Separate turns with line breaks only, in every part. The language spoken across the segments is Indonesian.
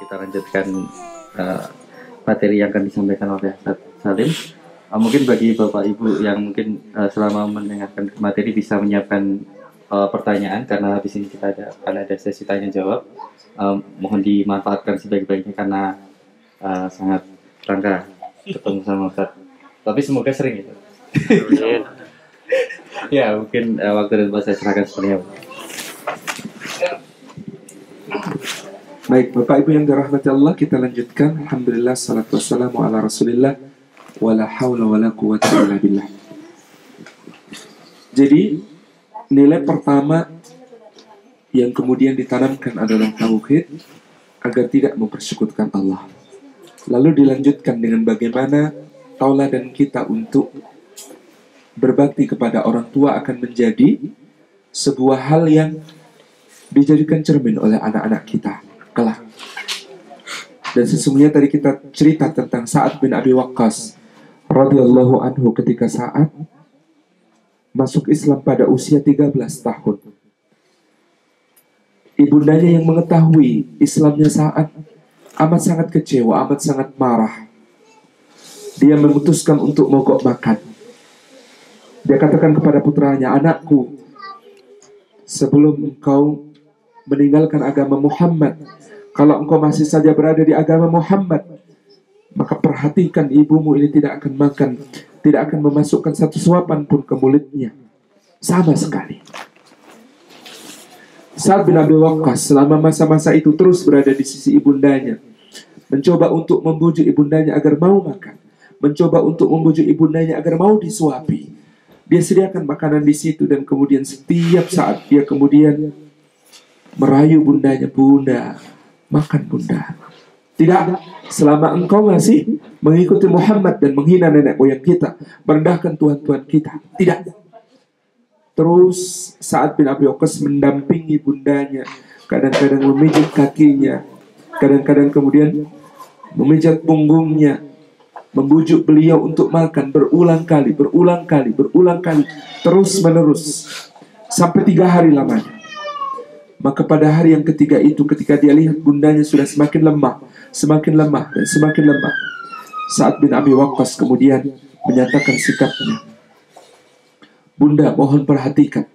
Kita lanjutkan materi yang akan disampaikan oleh Ustaz Salim. Mungkin bagi Bapak Ibu yang mungkin selama mendengarkan materi bisa menyiapkan pertanyaan, karena di sini kita akan ada sesi tanya jawab. Mohon dimanfaatkan sebaik-baiknya karena sangat langka ketemu sama Ustaz. Tapi semoga sering itu. Ya, mungkin waktu dan tempat saya serahkan seperti apa.
Baik, Bapak Ibu yang dirahmati Allah, kita lanjutkan. Alhamdulillah, salatu wassalamu ala Rasulillah, wala hawla wala quwwata illa billah. Jadi, nilai pertama yang kemudian ditanamkan adalah tauhid, agar tidak mempersekutukan Allah. Lalu dilanjutkan dengan bagaimana tauladan kita untuk berbakti kepada orang tua akan menjadi sebuah hal yang dijadikan cermin oleh anak-anak kita kelak. Dan sesungguhnya tadi kita cerita tentang Sa'ad bin Abi Waqqas radhiyallahu anhu ketika Sa'ad masuk Islam pada usia 13 tahun. Ibundanya yang mengetahui Islamnya Sa'ad amat sangat kecewa, amat sangat marah. Dia memutuskan untuk mogok makan. Dia katakan kepada putranya, "Anakku, sebelum engkau meninggalkan agama Muhammad, kalau engkau masih saja berada di agama Muhammad, maka perhatikan ibumu ini tidak akan makan, tidak akan memasukkan satu suapan pun ke mulutnya sama sekali." Sa'ad bin Abi Waqqas selama masa-masa itu terus berada di sisi ibundanya, mencoba untuk membujuk ibundanya agar mau makan, mencoba untuk membujuk ibundanya agar mau disuapi. Dia sediakan makanan di situ, dan kemudian setiap saat dia kemudian merayu bundanya, "Bunda, makan bunda. Tidak, selama engkau masih mengikuti Muhammad dan menghina nenek moyang kita, merendahkan Tuhan-Tuhan kita. Tidak." Terus Sa'ad bin Abi Waqqas mendampingi bundanya, kadang-kadang memijit kakinya, kadang-kadang kemudian memijat punggungnya, membujuk beliau untuk makan berulang kali, terus menerus sampai 3 hari lamanya. Maka pada hari yang ketiga itu, ketika dia lihat bundanya sudah semakin lemah, dan semakin lemah, Sa'ad bin Abi Waqqas kemudian menyatakan sikapnya, "Bunda, mohon perhatikan.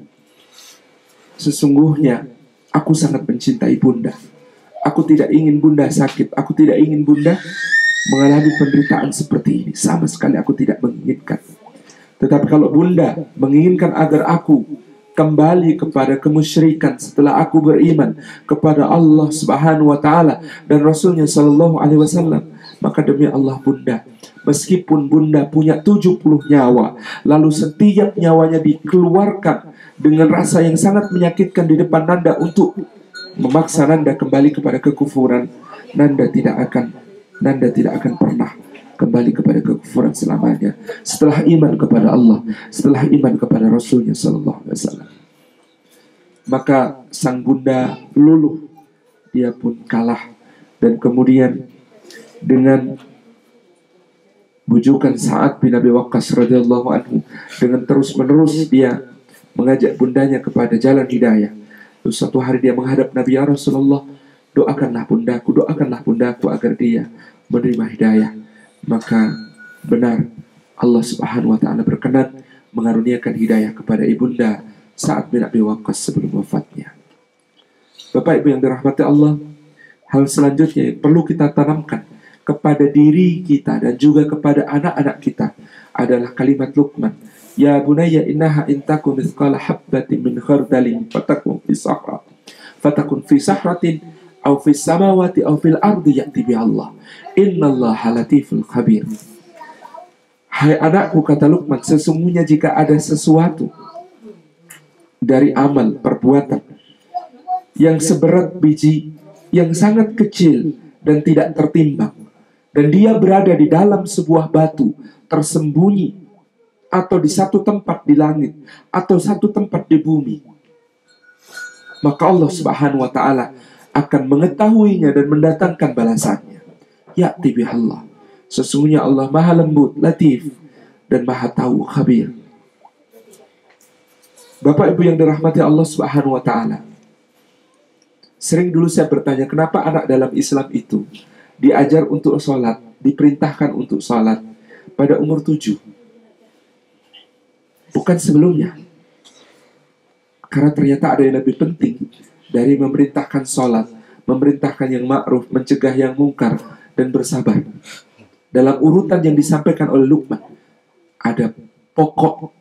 Sesungguhnya aku sangat mencintai bunda. Aku tidak ingin bunda sakit. Aku tidak ingin bunda mengalami penderitaan seperti ini. Sama sekali aku tidak menginginkan. Tetapi kalau bunda menginginkan agar aku kembali kepada kemusyrikan setelah aku beriman kepada Allah Subhanahu wa taala dan Rasulnya sallallahu alaihi wasallam, maka demi Allah bunda, meskipun bunda punya 70 nyawa, lalu setiap nyawanya dikeluarkan dengan rasa yang sangat menyakitkan di depan Nanda untuk memaksa Nanda kembali kepada kekufuran, Nanda tidak akan pernah kembali kepada kekufuran selamanya setelah iman kepada Allah, setelah iman kepada Rasulnya sallallahu alaihi wasallam." Maka sang bunda luluh, dia pun kalah, dan kemudian dengan bujukan Sa'ad bin Abi Waqqas radhiyallahu anhu, dengan terus-menerus dia mengajak bundanya kepada jalan hidayah. Lalu suatu hari dia menghadap Nabi, "Ya Rasulullah, doakanlah bundaku agar dia menerima hidayah." Maka benar, Allah Subhanahu wa taala berkenan mengaruniakan hidayah kepada ibunda Sa'ad bin Abi Waqqas sebelum wafatnya. Bapak Ibu yang dirahmati Allah, hal selanjutnya yang perlu kita tanamkan kepada diri kita dan juga kepada anak-anak kita adalah kalimat Luqman, "Ya bunayya innaha intaku mithqala habbatin min khardalin fatakun fi sahratin aw fis samawati aw fil ardi ya'ti bi Allah. Innallaha latiful khabir." Hai anakku, kata Luqman, sesungguhnya jika ada sesuatu dari amal perbuatan yang seberat biji yang sangat kecil dan tidak tertimbang, dan dia berada di dalam sebuah batu tersembunyi, atau di satu tempat di langit, atau satu tempat di bumi, maka Allah Subhanahu wa ta'ala akan mengetahuinya dan mendatangkan balasannya. Ya'ti bihallah. Sesungguhnya Allah maha lembut, latif, dan maha tahu, khabir. Bapak Ibu yang dirahmati Allah Subhanahu wa taala. Sering dulu saya bertanya, kenapa anak dalam Islam itu diajar untuk sholat, diperintahkan untuk sholat pada umur 7, bukan sebelumnya. Karena ternyata ada yang lebih penting dari memerintahkan sholat, memerintahkan yang ma'ruf, mencegah yang mungkar, dan bersabar. Dalam urutan yang disampaikan oleh Luqman, ada pokok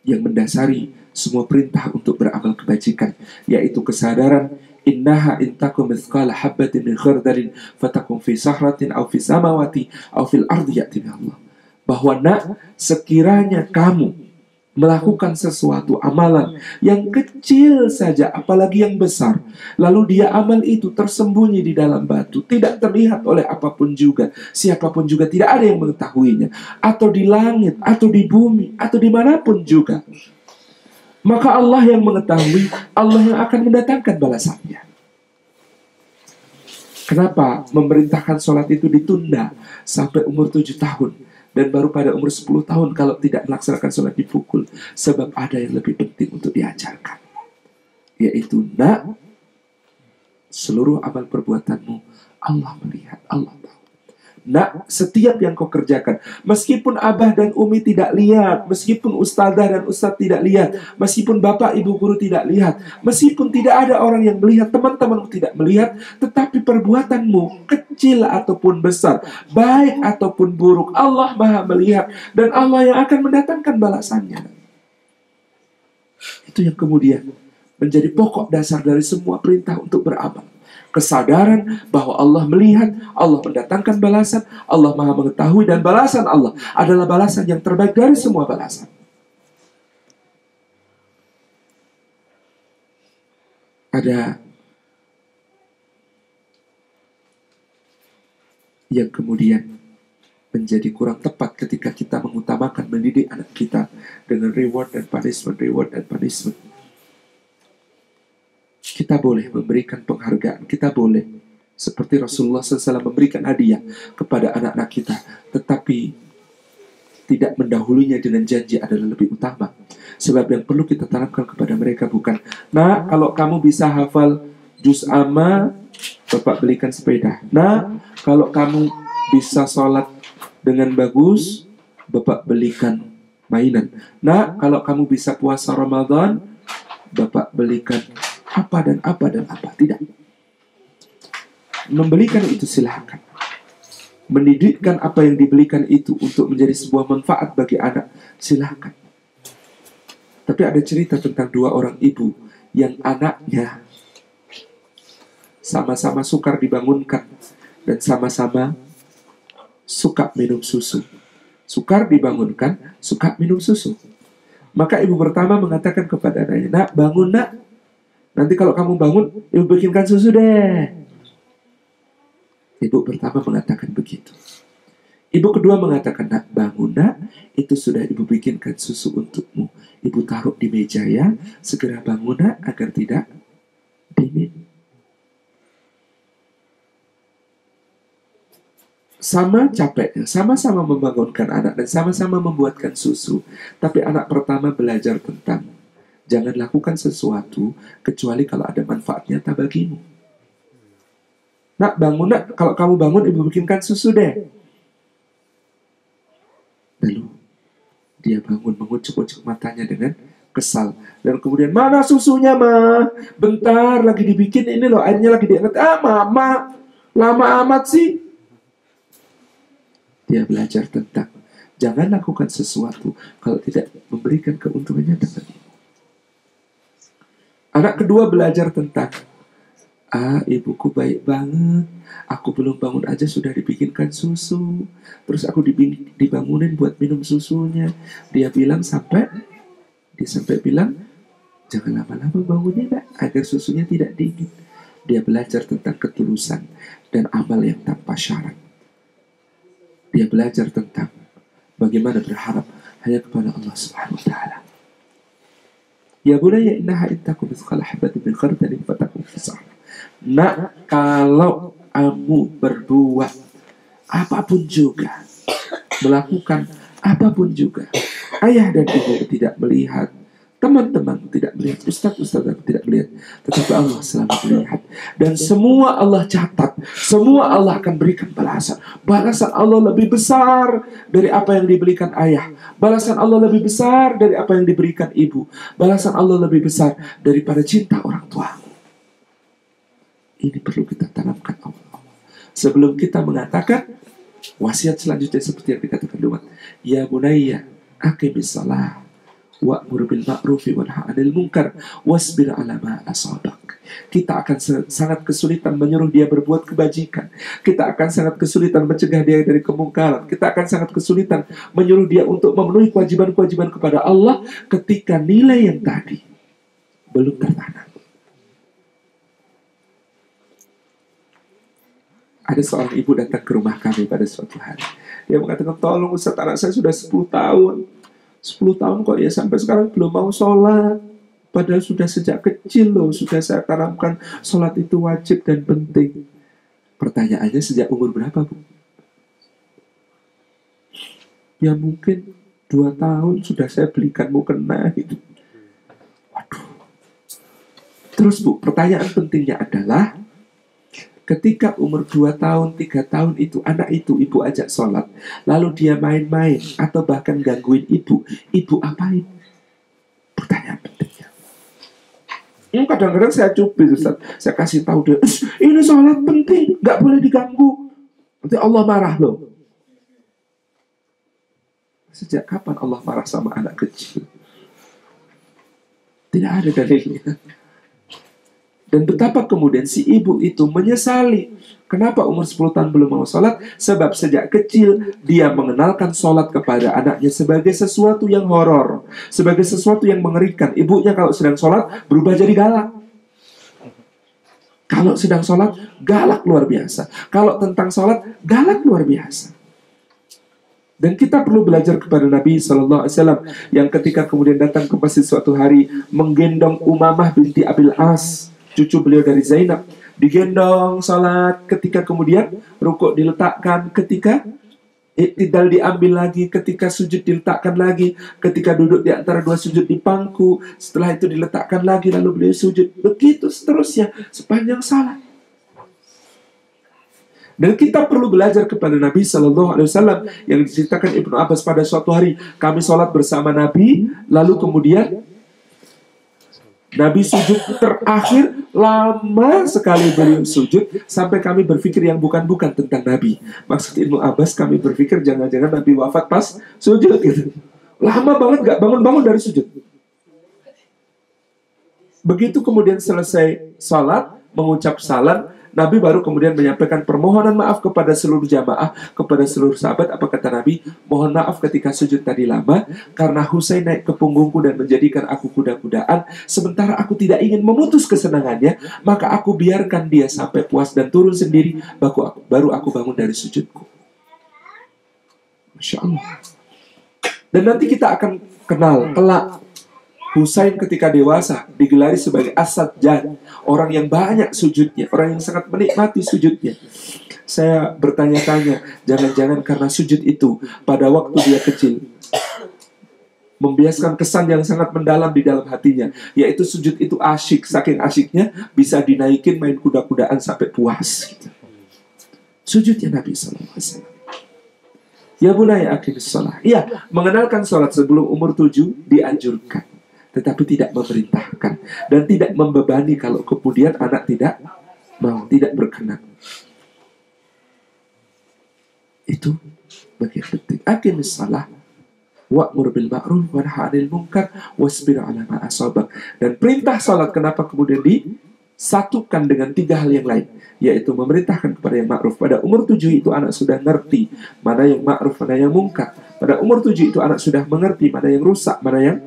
yang mendasari semua perintah untuk beramal kebajikan, yaitu kesadaran innaha intakum mithqala habbatin min khardalin fatakum fi sahratin aw fi samawati aw fil ardi ya'ti Allah. Bahwa nak, sekiranya kamu melakukan sesuatu amalan yang kecil saja, apalagi yang besar, lalu dia amal itu tersembunyi di dalam batu, tidak terlihat oleh apapun juga, siapapun juga, tidak ada yang mengetahuinya, atau di langit, atau di bumi, atau dimanapun juga, maka Allah yang mengetahui, Allah yang akan mendatangkan balasannya. Kenapa memerintahkan sholat itu ditunda sampai umur 7 tahun? Dan baru pada umur 10 tahun kalau tidak melaksanakan sholat dipukul. Sebab ada yang lebih penting untuk diajarkan. Yaitu, nak, seluruh amal perbuatanmu Allah melihat, Allah tahu. Nak, setiap yang kau kerjakan, meskipun abah dan umi tidak lihat, meskipun ustazah dan ustaz tidak lihat, meskipun bapak ibu guru tidak lihat, meskipun tidak ada orang yang melihat, teman-temanmu tidak melihat, tetapi perbuatanmu kecil ataupun besar, baik ataupun buruk, Allah Maha melihat, dan Allah yang akan mendatangkan balasannya. Itu yang kemudian menjadi pokok dasar dari semua perintah untuk beramal. Kesadaran bahwa Allah melihat, Allah mendatangkan balasan, Allah Maha mengetahui, dan balasan Allah adalah balasan yang terbaik dari semua balasan. Ada yang kemudian menjadi kurang tepat ketika kita mengutamakan mendidik anak kita dengan reward dan punishment, reward dan punishment. Kita boleh memberikan penghargaan, kita boleh seperti Rasulullah SAW memberikan hadiah kepada anak-anak kita, tetapi tidak mendahulunya dengan janji adalah lebih utama. Sebab yang perlu kita tanamkan kepada mereka bukan, nah, kalau kamu bisa hafal juz amma, Bapak belikan sepeda. Nah, kalau kamu bisa sholat dengan bagus, Bapak belikan mainan. Nah, kalau kamu bisa puasa Ramadan, Bapak belikan apa dan apa dan apa. Tidak. Membelikan itu silahkan. Mendidikkan apa yang dibelikan itu untuk menjadi sebuah manfaat bagi anak, silahkan. Tapi ada cerita tentang 2 orang ibu yang anaknya sama-sama sukar dibangunkan dan sama-sama suka minum susu. Sukar dibangunkan, suka minum susu. Maka ibu pertama mengatakan kepada anaknya, nak, bangun nak. Nanti kalau kamu bangun, ibu bikinkan susu deh. Ibu pertama mengatakan begitu. Ibu kedua mengatakan, nak, bangun nak. Itu sudah ibu bikinkan susu untukmu. Ibu taruh di meja ya. Segera bangun nak, agar tidak dingin. Sama capeknya, sama-sama membangunkan anak dan sama-sama membuatkan susu. Tapi anak pertama belajar tentang jangan lakukan sesuatu kecuali kalau ada manfaat nyata bagimu. Nak, bangun nak. Kalau kamu bangun, ibu bikinkan susu deh. Lalu dia bangun, mengucuk-ucuk matanya dengan kesal. Dan kemudian, mana susunya, Ma? Bentar lagi dibikin, ini loh airnya lagi diangkat. Ah, Mama, lama amat sih. Dia belajar tentang jangan lakukan sesuatu kalau tidak memberikan keuntungannya bagimu. Anak kedua belajar tentang, ibuku baik banget. Aku belum bangun aja sudah dibikinkan susu. Terus aku dibangunin buat minum susunya. Dia sampai bilang, jangan lama-lama bangunnya nak, agar susunya tidak dingin. Dia belajar tentang ketulusan dan amal yang tanpa syarat. Dia belajar tentang bagaimana berharap hanya kepada Allah Subhanahu wa taala. Ya bunayya innaha intakum mithqala habatin min khardalin fatakun fi sahra. Nak, kalau kamu berbuat apapun juga, melakukan apapun juga, ayah dan ibu tidak melihat, Teman-teman tidak melihat, ustaz tidak melihat, tetapi Allah selalu melihat. Dan semua Allah catat, semua Allah akan berikan balasan. Balasan Allah lebih besar dari apa yang diberikan ayah. Balasan Allah lebih besar dari apa yang diberikan ibu. Balasan Allah lebih besar daripada cinta orang tua. Ini perlu kita tanamkan Allah. Sebelum kita mengatakan wasiat selanjutnya seperti yang dikatakan Luqman, ya bunayya aqimis shalah wa'mur bil ma'rufi wanha 'anil munkar wasbir 'ala ma asabak. Kita akan sangat kesulitan menyuruh dia berbuat kebajikan. Kita akan sangat kesulitan mencegah dia dari kemungkaran. Kita akan sangat kesulitan menyuruh dia untuk memenuhi kewajiban-kewajiban kepada Allah ketika nilai yang tadi belum tertanam. Ada seorang ibu datang ke rumah kami pada suatu hari. Dia mengatakan, tolong Ustaz, anak saya sudah 10 tahun. 10 tahun kok ya sampai sekarang belum mau sholat. Padahal sudah sejak kecil loh, sudah saya tanamkan sholat itu wajib dan penting. Pertanyaannya sejak umur berapa, Bu? Ya mungkin 2 tahun sudah saya belikan mukena gitu. Waduh. Terus Bu, pertanyaan pentingnya adalah, ketika umur 2 tahun, 3 tahun itu, anak itu ibu ajak sholat, lalu dia main-main, atau bahkan gangguin ibu apain? Pertanyaan pentingnya. Kadang-kadang saya cubit, Ustaz. Saya kasih tahu dia, ini sholat penting, gak boleh diganggu. Nanti Allah marah loh. Sejak kapan Allah marah sama anak kecil? Tidak ada dalilnya. Dan betapa kemudian si ibu itu menyesali. Kenapa umur 10 tahun belum mau sholat? Sebab sejak kecil dia mengenalkan sholat kepada anaknya sebagai sesuatu yang horor, sebagai sesuatu yang mengerikan. Ibunya kalau sedang sholat berubah jadi galak. Kalau sedang sholat galak luar biasa. Kalau tentang sholat galak luar biasa. Dan kita perlu belajar kepada Nabi SAW yang ketika kemudian datang ke masjid suatu hari menggendong Umamah binti Abil As, cucu beliau dari Zainab, digendong salat, ketika kemudian rukuk diletakkan, ketika i'tidal diambil lagi, ketika sujud diletakkan lagi, ketika duduk di antara 2 sujud di pangku, setelah itu diletakkan lagi, lalu beliau sujud, begitu seterusnya sepanjang salat. Dan kita perlu belajar kepada Nabi SAW yang diceritakan Ibnu Abbas pada suatu hari, kami sholat bersama Nabi, lalu kemudian Nabi sujud terakhir, lama sekali beliau sujud sampai kami berpikir yang bukan-bukan tentang Nabi. Maksud Ibnu Abbas, kami berpikir jangan-jangan Nabi wafat pas sujud gitu. Lama banget gak bangun-bangun dari sujud. Begitu kemudian selesai salat, mengucap salam, Nabi baru kemudian menyampaikan permohonan maaf kepada seluruh jamaah, kepada seluruh sahabat. Apa kata Nabi? Mohon maaf ketika sujud tadi lama, karena Husain naik ke punggungku dan menjadikan aku kuda-kudaan. Sementara aku tidak ingin memutus kesenangannya, maka aku biarkan dia sampai puas dan turun sendiri, baru aku bangun dari sujudku. Masya Allah. Dan nanti kita akan kenal kelak Husain ketika dewasa digelari sebagai As-Sajjad, orang yang banyak sujudnya, orang yang sangat menikmati sujudnya. Saya bertanya-tanya, jangan-jangan karena sujud itu pada waktu dia kecil membiaskan kesan yang sangat mendalam di dalam hatinya, yaitu sujud itu asyik, saking asyiknya bisa dinaikin main kuda-kudaan sampai puas gitu. Sujudnya Nabi SAW. Ya bunayya aqimis shalah. Iya, mengenalkan sholat sebelum umur 7 dianjurkan, tetapi tidak memerintahkan dan tidak membebani kalau kemudian anak tidak mau, tidak berkenan. Itu bagian penting. Aqimis shalah wa'mur bil ma'ruf wanha 'anil munkar wasbir 'ala ma asabak. Dan perintah salat kenapa kemudian disatukan dengan 3 hal yang lain, yaitu memerintahkan kepada yang ma'ruf. Pada umur 7 itu anak sudah ngerti mana yang ma'ruf, mana yang munkar. Pada umur 7 itu anak sudah mengerti mana yang rusak, mana yang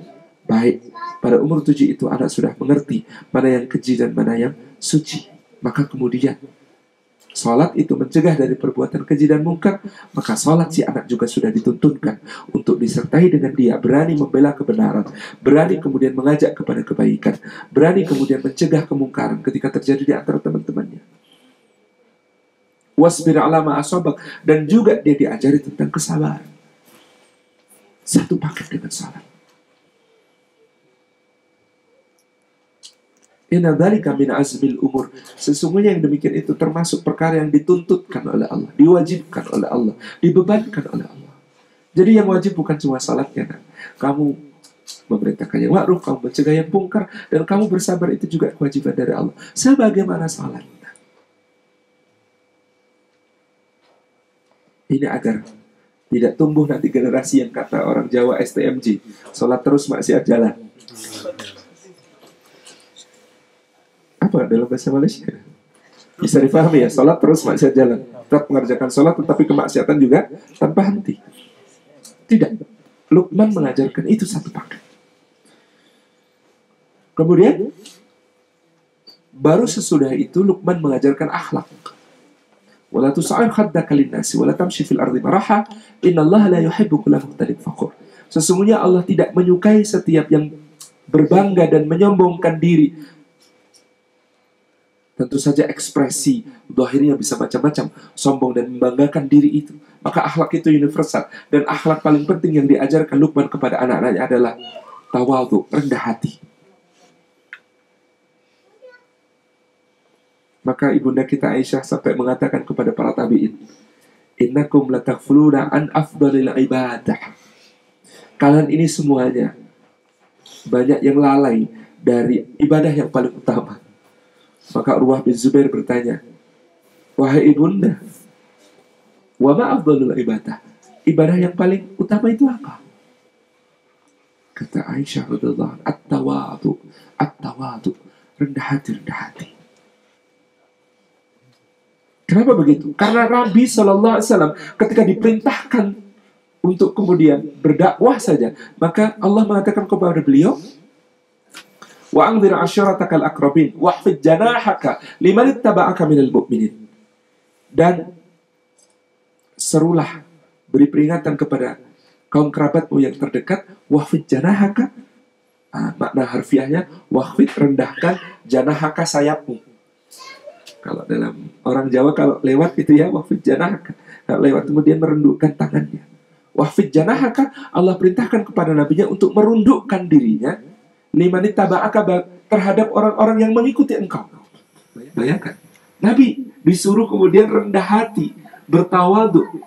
baik. Pada umur 7 itu anak sudah mengerti mana yang keji dan mana yang suci. Maka kemudian salat itu mencegah dari perbuatan keji dan mungkar. Maka salat si anak juga sudah dituntunkan untuk disertai dengan dia berani membela kebenaran, berani kemudian mengajak kepada kebaikan, berani kemudian mencegah kemungkaran ketika terjadi di antara teman-temannya. Wasbir 'ala ma asabak. Dan juga dia diajari tentang kesabaran. Satu paket dengan salat. Inna dzalika min azmil umur. Sesungguhnya yang demikian itu termasuk perkara yang dituntutkan oleh Allah, diwajibkan oleh Allah, dibebankan oleh Allah. Jadi yang wajib bukan cuma salatnya, nah. Kamu memerintahkan yang ma'ruf, kamu mencegah yang mungkar, dan kamu bersabar, itu juga kewajiban dari Allah. Sebagaimana salat. Ini agar tidak tumbuh nanti generasi yang kata orang Jawa STMJ, salat terus maksiat jalan. Apa dalam bahasa Malaysia? Bisa dipahami ya, salat terus maksiat jalan. Tetap mengerjakan salat tetapi kemaksiatan juga tanpa henti. Tidak. Luqman mengajarkan itu satu paket. Kemudian baru sesudah itu Luqman mengajarkan akhlak. Wala tus'ir khaddaka lin-nasi wala tamshi fil ardi maraha innallaha la yuhibbu kulla mukhtalin fakhur. Sesungguhnya Allah tidak menyukai setiap yang berbangga dan menyombongkan diri. Tentu saja ekspresi zahirnya bisa macam-macam, sombong dan membanggakan diri itu. Maka akhlak itu universal. Dan akhlak paling penting yang diajarkan Luqman kepada anak-anaknya adalah tawadhu, rendah hati. Maka ibunda kita Aisyah sampai mengatakan kepada para tabi'in, innakum lataghfuluna an afdalil ibadah. Kalian ini semuanya banyak yang lalai dari ibadah yang paling utama. Maka Urwah bin Zubair bertanya, wahai ibunda, wa ma afdalul ibadah? Ibadah yang paling utama itu apa? Kata Aisyah radhiyallahu anha, at-tawadhu, at-tawadhu, rendah hati, rendah hati. Kenapa begitu? Karena Nabi SAW ketika diperintahkan untuk kemudian berdakwah saja, maka Allah mengatakan kepada beliau, wa anzir ashiratakal aqrabin wahfid janahaka liman ittaba'aka minal mu'minin. Dan serulah, beri peringatan kepada kaum kerabatmu yang terdekat, wahfid janahaka, makna harfiahnya wahfid, rendahkan, janahaka, sayapmu. Kalau dalam orang Jawa kalau lewat itu ya wahfid janahaka, kalau lewat kemudian merundukkan tangannya. Wahfid janahaka, Allah perintahkan kepada nabinya untuk merundukkan dirinya liman ittaba'aka, terhadap orang-orang yang mengikuti engkau. Bayangkan, Nabi disuruh kemudian rendah hati, bertawadhu,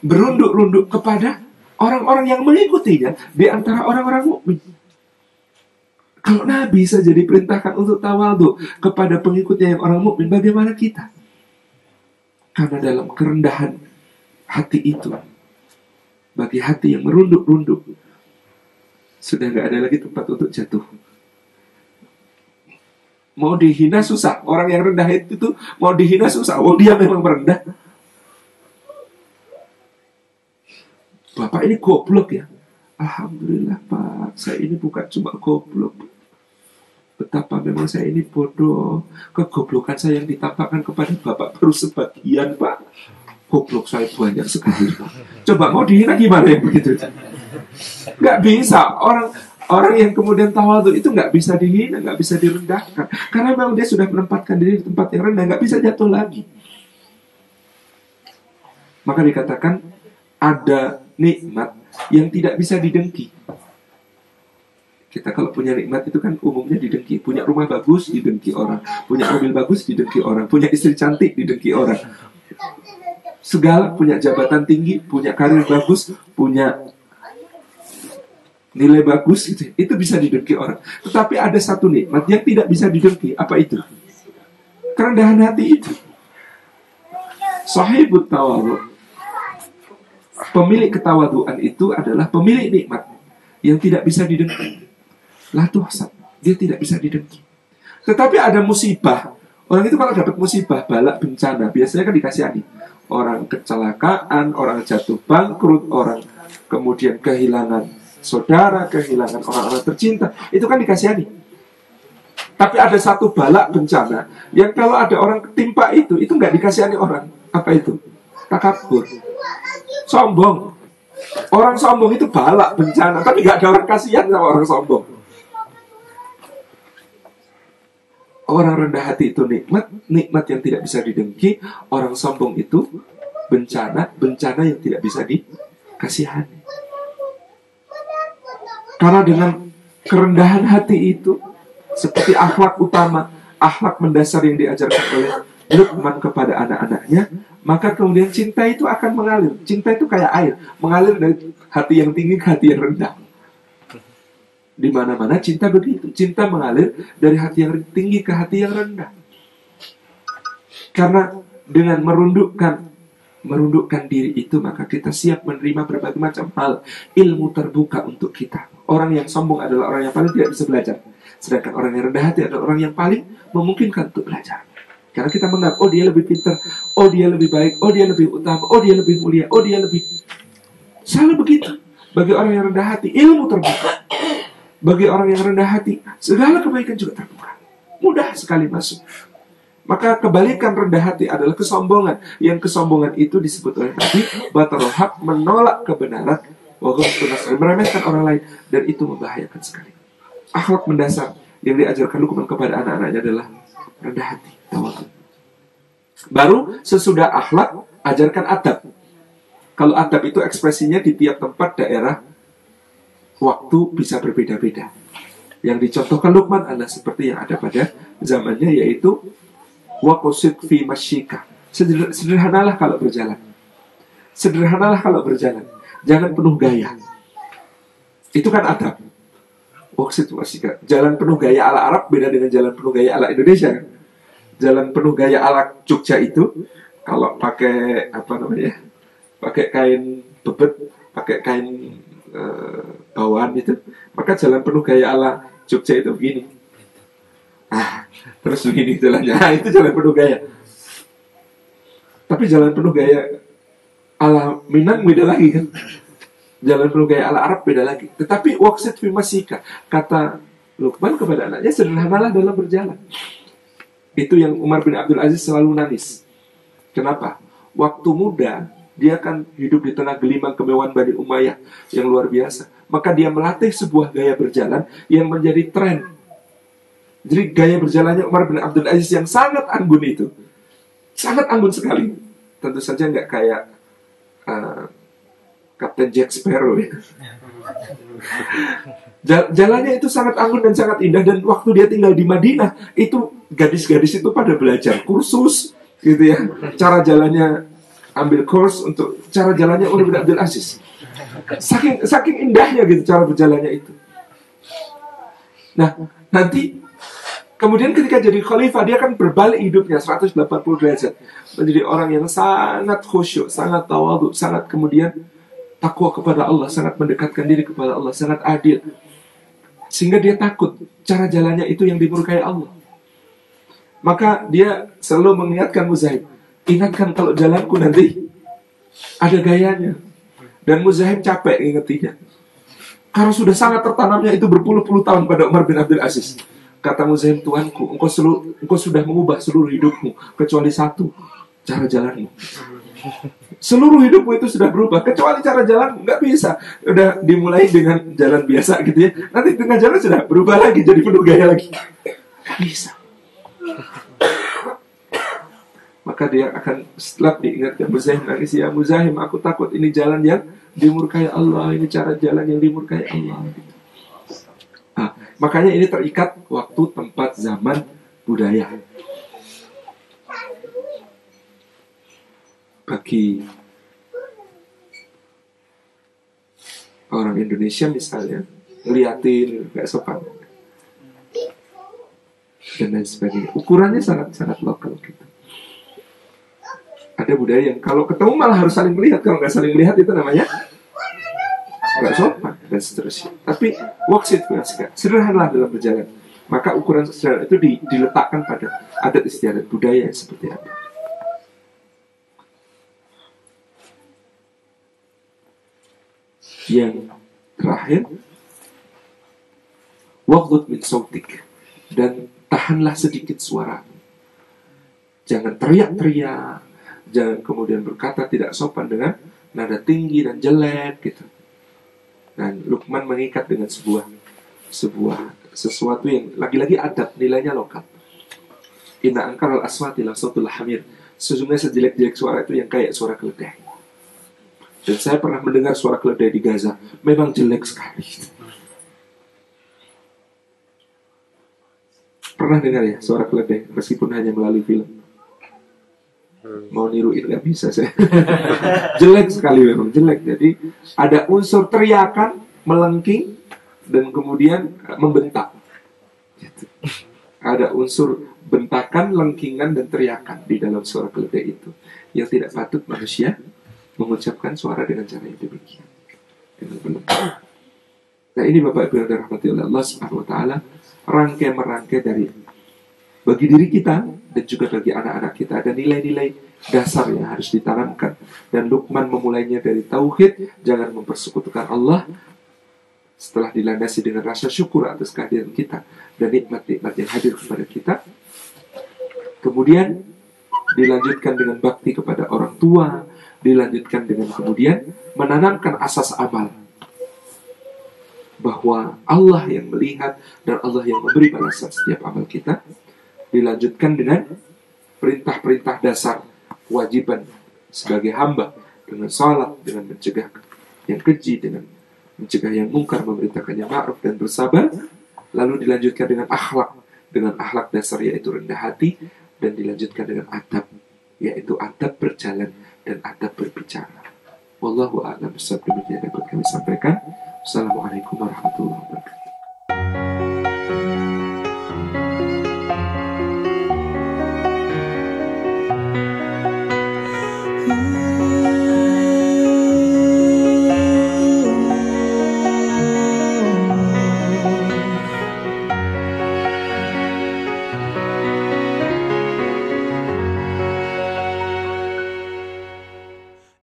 berunduk-runduk kepada orang-orang yang mengikutinya di antara orang-orang mukmin. Kalau Nabi saja diperintahkan untuk tawadhu kepada pengikutnya yang orang mukmin, bagaimana kita? Karena dalam kerendahan hati itu, bagi hati yang merunduk-runduk, sudah nggak ada lagi tempat untuk jatuh. Mau dihina susah. Orang yang rendah itu tuh mau dihina susah. Oh, dia memang merendah. Bapak ini goblok ya. Alhamdulillah Pak, saya ini bukan cuma goblok. Betapa memang saya ini bodoh. Kegoblokan saya yang ditampakkan kepada Bapak baru sebagian Pak. Goblok saya banyak sekali Pak. Coba mau dihina gimana ya begitu? Nggak bisa. Orang yang kemudian tawadhu itu nggak bisa dihina, nggak bisa direndahkan, karena memang dia sudah menempatkan diri di tempat yang rendah, nggak bisa jatuh lagi. Maka dikatakan ada nikmat yang tidak bisa didengki. Kita kalau punya nikmat itu kan umumnya didengki. Punya rumah bagus didengki orang, punya mobil bagus didengki orang, punya istri cantik didengki orang, segala, punya jabatan tinggi, punya karir bagus, punya nilai bagus, itu bisa didengki orang. Tetapi ada satu nikmat yang tidak bisa didengki. Apa itu? Kerendahan hati itu. Sahibut tawadhu, pemilik ketawaduan itu adalah pemilik nikmat yang tidak bisa didengki. La tuhsab, dia tidak bisa didengki. Tetapi ada musibah. Orang itu kalau dapat musibah, balak, bencana, biasanya kan dikasihani. Orang kecelakaan, orang jatuh bangkrut, orang kemudian kehilangan saudara, kehilangan orang-orang tercinta, itu kan dikasihani. Tapi ada satu balak bencana yang kalau ada orang ketimpa itu nggak dikasihani orang. Apa itu? Takabur, sombong. Orang sombong itu balak bencana, tapi nggak ada orang kasihan sama orang sombong. Orang rendah hati itu nikmat yang tidak bisa didengki. Orang sombong itu bencana yang tidak bisa dikasihani. Karena dengan kerendahan hati itu, seperti akhlak utama, akhlak mendasar yang diajarkan oleh Luqman kepada anak-anaknya, maka kemudian cinta itu akan mengalir. Cinta itu kayak air, mengalir dari hati yang tinggi ke hati yang rendah. Di mana-mana cinta begitu, cinta mengalir dari hati yang tinggi ke hati yang rendah. Karena dengan merundukkan diri itu, maka kita siap menerima berbagai macam hal. Ilmu terbuka untuk kita. Orang yang sombong adalah orang yang paling tidak bisa belajar, sedangkan orang yang rendah hati adalah orang yang paling memungkinkan untuk belajar. Karena kita menganggap, oh dia lebih pintar, oh dia lebih baik, oh dia lebih utama, oh dia lebih mulia, oh dia lebih... Selalu begitu. Bagi orang yang rendah hati, ilmu terbuka. Bagi orang yang rendah hati, segala kebaikan juga terbuka. Mudah sekali masuk. Maka kebalikan rendah hati adalah kesombongan. Yang kesombongan itu disebut oleh Nabi, batarul haq, menolak kebenaran, meremehkan orang lain, dan itu membahayakan sekali. Akhlak mendasar yang diajarkan Luqman kepada anak-anaknya adalah rendah hati, tawadhu. Baru sesudah akhlak, ajarkan adab. Kalau adab itu ekspresinya di tiap tempat, daerah, waktu bisa berbeda-beda. Yang dicontohkan Luqman adalah seperti yang ada pada zamannya, yaitu waqsid fi masyika. Sederhanalah kalau berjalan. Sederhanalah kalau berjalan. Jangan penuh gaya. Itu kan adab. Waqsid fi masyika. Jalan penuh gaya ala Arab beda dengan jalan penuh gaya ala Indonesia. Jalan penuh gaya ala Jogja itu kalau pakai pakai kain bebet, pakai kain bawahan itu, maka jalan penuh gaya ala Jogja itu begini. Terus begini jalannya. Itu jalan penuh gaya. Tapi jalan penuh gaya ala Minang beda lagi kan. Jalan penuh gaya ala Arab beda lagi. Tetapi waqsid fi masyika, kata Luqman kepada anaknya, sederhanalah dalam berjalan. Itu yang Umar bin Abdul Aziz selalu nangis. Kenapa? Waktu muda dia akan hidup di tengah gelimang kemewahan Bani Umayyah yang luar biasa. Maka dia melatih sebuah gaya berjalan yang menjadi tren. Jadi gaya berjalannya Umar bin Abdul Aziz yang sangat anggun itu, sangat anggun sekali. Tentu saja nggak kayak Kapten Jack Sparrow ya. Jalannya itu sangat anggun dan sangat indah. Dan waktu dia tinggal di Madinah, itu gadis-gadis itu pada belajar kursus gitu ya. Cara jalannya, ambil course untuk cara jalannya Umar bin Abdul Aziz. Saking indahnya gitu cara berjalannya itu. Nah, nanti kemudian ketika jadi khalifah, dia akan berbalik hidupnya 180 derajat. Menjadi orang yang sangat khusyuk, sangat tawadhu, sangat kemudian takwa kepada Allah, sangat mendekatkan diri kepada Allah, sangat adil. Sehingga dia takut cara jalannya itu yang dimurkai Allah. Maka dia selalu mengingatkan Muzahim, ingatkan kalau jalanku nanti ada gayanya. Dan Muzahim capek ingetinya. Karena sudah sangat tertanamnya itu berpuluh-puluh tahun pada Umar bin Abdul Aziz. Kata Muzahim, Tuanku, engkau sudah mengubah seluruh hidupmu, kecuali satu, cara jalanmu. Seluruh hidupmu itu sudah berubah, kecuali cara jalan nggak bisa. Udah dimulai dengan jalan biasa gitu ya, nanti tengah jalan sudah berubah lagi, jadi penuh gaya lagi. Nggak bisa. Maka dia akan setelah diingatkan Muzahim nangis, ya Muzahim, aku takut ini jalan yang dimurkai Allah, ini cara jalan yang dimurkai Allah. Makanya ini terikat waktu, tempat, zaman, budaya. Bagi orang Indonesia misalnya, ngeliatin gak sopan dan lain sebagainya. Ukurannya sangat-sangat lokal gitu. Ada budaya yang kalau ketemu malah harus saling melihat. Kalau nggak saling melihat itu namanya nggak sopan dan seterusnya. Tapi waqsid sederhana dalam berjalan. Maka ukuran sederhana itu diletakkan pada adat istiadat budaya yang seperti apa. Yang terakhir, waghdud min sautik, dan tahanlah sedikit suara. Jangan teriak-teriak, jangan kemudian berkata tidak sopan dengan nada tinggi dan jelek gitu. Dan Luqman mengikat dengan sesuatu yang lagi-lagi adab, nilainya lokal. Inna angkaral aswati la sautul hamir. Sesungguhnya sejelek-jelek suara itu yang kayak suara keledai. Dan saya pernah mendengar suara keledai di Gaza, memang jelek sekali. Pernah dengar ya suara keledai meskipun hanya melalui film? Mau niruin nggak bisa saya. Jelek sekali memang, jelek. Jadi ada unsur teriakan, melengking, dan kemudian membentak. Gitu. Ada unsur bentakan, lengkingan, dan teriakan di dalam suara keledai itu, yang tidak patut manusia mengucapkan suara dengan cara yang demikian. Dengan benar. Nah ini Bapak Ibu yang dirahmati oleh Allah Subhanahu Wa Taala, rangkai-merangkai dari bagi diri kita dan juga bagi anak-anak kita ada nilai-nilai dasar yang harus ditanamkan. Dan Luqman memulainya dari tauhid, jangan mempersekutukan Allah, setelah dilandasi dengan rasa syukur atas kehadiran kita dan nikmat-nikmat yang hadir kepada kita. Kemudian dilanjutkan dengan bakti kepada orang tua, dilanjutkan dengan kemudian menanamkan asas amal, bahwa Allah yang melihat dan Allah yang memberi balasan setiap amal kita. Dilanjutkan dengan perintah-perintah dasar kewajiban sebagai hamba, dengan salat, dengan mencegah yang keji, dengan mencegah yang mungkar, memerintahkan yang ma'ruf dan bersabar. Lalu dilanjutkan dengan akhlak dasar yaitu rendah hati, dan dilanjutkan dengan adab, yaitu adab berjalan dan adab berbicara. Wallahu a'lam bishawab. Demikian dapat kami sampaikan. Assalamualaikum warahmatullahi wabarakatuh.